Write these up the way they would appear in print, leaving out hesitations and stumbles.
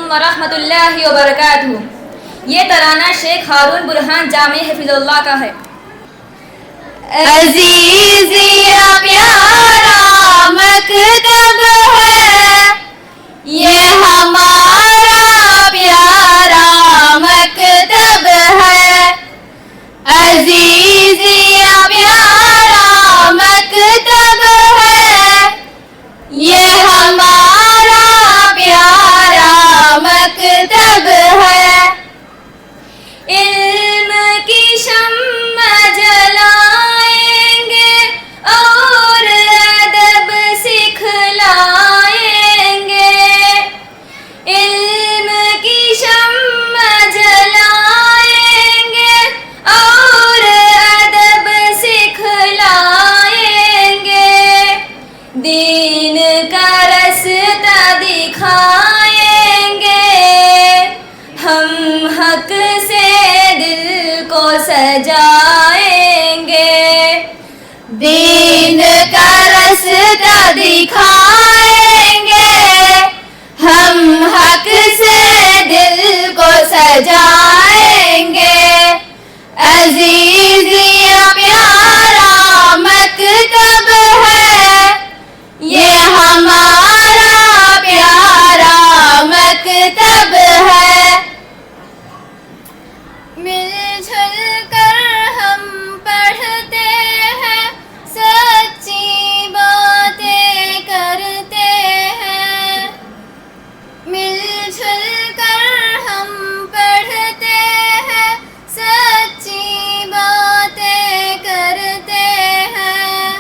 ورحمۃ اللہ وبرکاتہ۔ یہ ترانہ شیخ ہارون برہان جامع حفظ اللہ کا ہے۔ عزیز یا پیارا مکتب ہے، یہ ہمارا پیارا مکتب ہے۔ عزیز یا پیارا مکتب ہے، یہ ہمارا پیارا مکتب ہے۔ علم کی شمع جلائیں گے اور ادب سکھلائیں گے۔ علم کی شمع جلائیں گے اور ادب سکھلائیں گے۔ دین کا رستہ دکھائیں گے، ہم حق سے دل کو سجائیں گے۔ دین کا رستہ دکھائیں گے، ہم حق سے دل کو سجائیں گے۔ عزیز یا پیارا مکتب ہے، یہ ہمارا پیارا مکتب ہے۔ مل جل کر ہم پڑھتے ہیں، سچی باتیں کرتے ہیں۔ مل جل کر ہم پڑھتے ہیں، سچی باتیں کرتے ہیں۔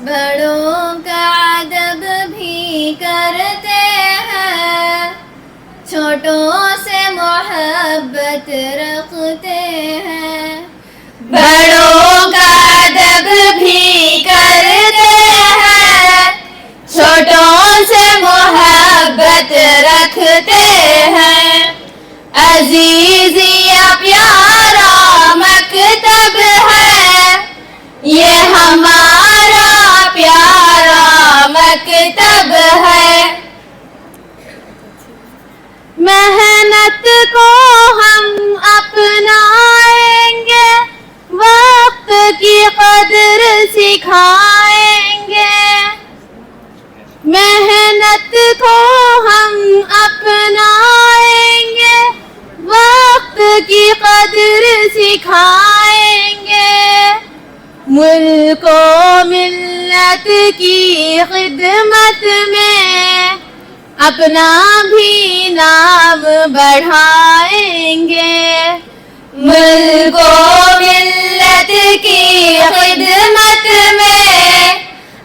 بڑوں کا ادب بھی کرتے ہیں، چھوٹوں سے محبت رکھتے ہیں۔ بڑوں کا ادب بھی کرتے ہیں، چھوٹوں سے محبت رکھتے ہیں۔ عزیز یا پیارا مکتب ہے، یہ ہمارا پیارا مکتب ہے۔ محنت کو ہم اپنائیں گے، وقت کی قدر سکھائیں گے۔ محنت کو ہم اپنائیں گے، وقت کی قدر سکھائیں گے۔ ملک و ملت کی خدمت میں اپنا بھی نام بڑھائیں گے۔ ملک و ملت کی خدمت میں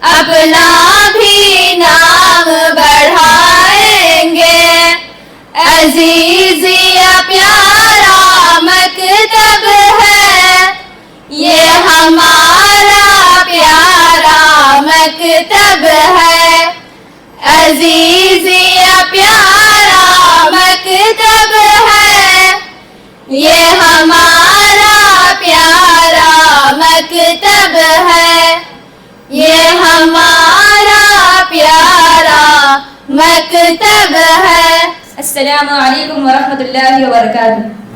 اپنا بھی نام بڑھائیں گے۔ عزیز یا پیارا مکتب ہے، یہ ہمارا پیارا مکتب ہے۔ عزیز یا پیارا مکتب ہے، یہ ہمارا پیارا مکتب ہے۔ یہ ہمارا پیارا مکتب ہے۔ السلام علیکم ورحمۃ اللہ وبرکاتہ۔